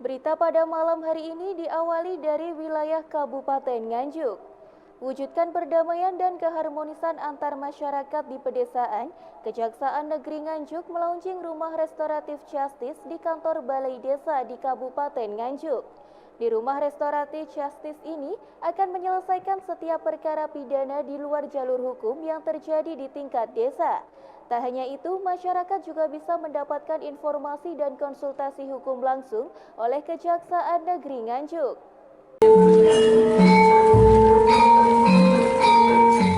Berita pada malam hari ini diawali dari wilayah Kabupaten Nganjuk. Wujudkan perdamaian dan keharmonisan antar masyarakat di pedesaan, Kejaksaan Negeri Nganjuk melaunching Rumah Restoratif Justice di kantor Balai Desa di Kabupaten Nganjuk. Di Rumah Restoratif Justice ini akan menyelesaikan setiap perkara pidana di luar jalur hukum yang terjadi di tingkat desa. Tak hanya itu, masyarakat juga bisa mendapatkan informasi dan konsultasi hukum langsung oleh Kejaksaan Negeri Nganjuk.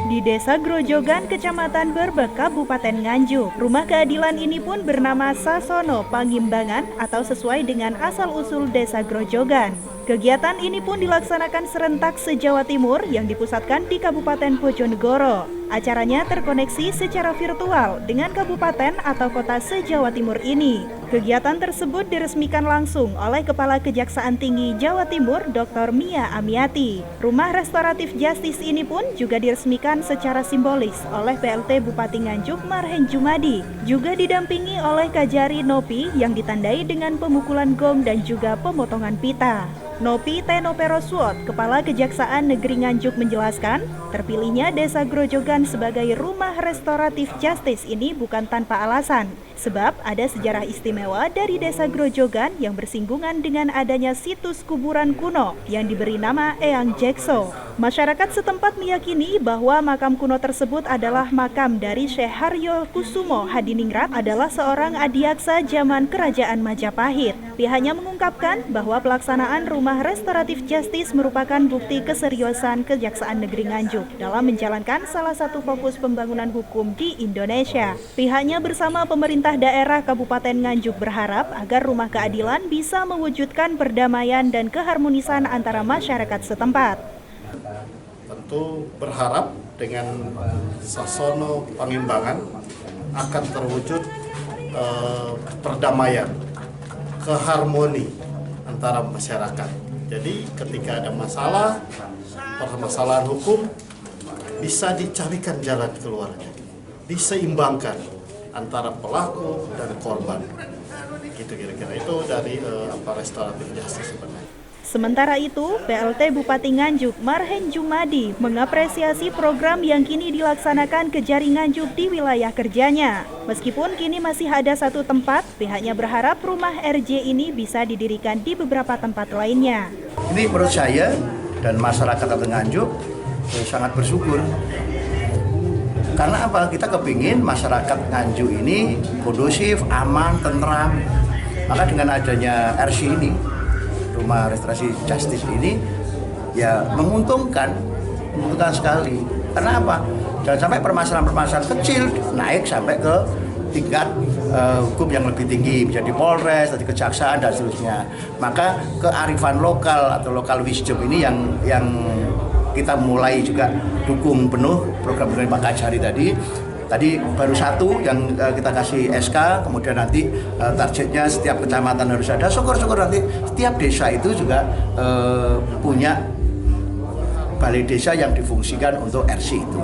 Di Desa Grojogan, Kecamatan Berbek, Kabupaten Nganjuk, rumah keadilan ini pun bernama Sasono Pangimbangan atau sesuai dengan asal-usul Desa Grojogan. Kegiatan ini pun dilaksanakan serentak se-Jawa Timur yang dipusatkan di Kabupaten Bojonegoro. Acaranya terkoneksi secara virtual dengan kabupaten atau kota se-Jawa Timur ini. Kegiatan tersebut diresmikan langsung oleh Kepala Kejaksaan Tinggi Jawa Timur Dr. Mia Amiati. Rumah Restoratif Justice ini pun juga diresmikan secara simbolis oleh PLT Bupati Nganjuk Marhen Jumadi, juga didampingi oleh Kajari Nopi yang ditandai dengan pemukulan gong dan juga pemotongan pita. Nopi Tenoperoswot, Kepala Kejaksaan Negeri Nganjuk menjelaskan, terpilihnya Desa Grojogan sebagai Rumah Restoratif Justice ini bukan tanpa alasan, sebab ada sejarah istimewa dari Desa Grojogan yang bersinggungan dengan adanya situs kuburan kuno yang diberi nama Eyang Jekso. Masyarakat setempat meyakini bahwa makam kuno tersebut adalah makam dari Syekh Haryo Kusumo Hadiningrat, adalah seorang adiaksa zaman Kerajaan Majapahit. Pihaknya mengungkapkan bahwa pelaksanaan Rumah Restoratif Justice merupakan bukti keseriusan Kejaksaan Negeri Nganjuk dalam menjalankan salah satu fokus pembangunan hukum di Indonesia. Pihaknya bersama pemerintah daerah Kabupaten Nganjuk berharap agar rumah keadilan bisa mewujudkan perdamaian dan keharmonisan antara masyarakat setempat. Tentu berharap dengan Sasono Pangimbangan akan terwujud perdamaian, keharmoni antara masyarakat. Jadi ketika ada masalah, permasalahan hukum bisa dicarikan jalan keluarnya, diseimbangkan antara pelaku dan korban. Gitu kira-kira itu dari restoratif justice sebenarnya. Sementara itu, PLT Bupati Nganjuk Marhen Jumadi mengapresiasi program yang kini dilaksanakan Kejari Nganjuk di wilayah kerjanya. Meskipun kini masih ada satu tempat, pihaknya berharap rumah RJ ini bisa didirikan di beberapa tempat lainnya. Ini menurut saya dan masyarakat Nganjuk sangat bersyukur. Karena apa? Kita kepingin masyarakat Nganjuk ini kondusif, aman, tentram. Maka dengan adanya RC ini, Rumah Restorasi Justice ini ya menguntungkan sekali. Karena apa? Jangan sampai permasalahan-permasalahan kecil naik sampai ke tingkat hukum yang lebih tinggi, menjadi Polres, jadi kejaksaan dan seterusnya. Maka kearifan lokal atau local wisdom ini yang kita mulai juga dukung penuh program dari Pak Kajari tadi. Tadi baru satu yang kita kasih SK, kemudian nanti targetnya setiap kecamatan harus ada. Syukur-syukur nanti setiap desa itu juga punya balai desa yang difungsikan untuk RC itu.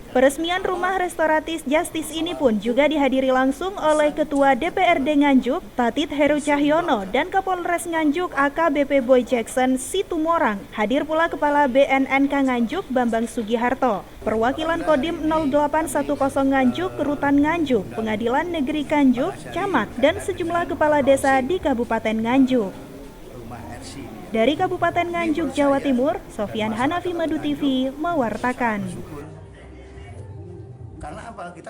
Peresmian Rumah Restoratif Justice ini pun juga dihadiri langsung oleh Ketua DPRD Nganjuk, Tatit Heru Cahyono, dan Kapolres Nganjuk AKBP Boy Jackson Situmorang. Hadir pula Kepala BNNK Nganjuk, Bambang Sugiharto, perwakilan Kodim 0810 Nganjuk, Rutan Nganjuk, Pengadilan Negeri Nganjuk, Camat, dan sejumlah kepala desa di Kabupaten Nganjuk. Dari Kabupaten Nganjuk, Jawa Timur, Sofyan Hanafi, Madu TV, mewartakan. Karena apa? Kita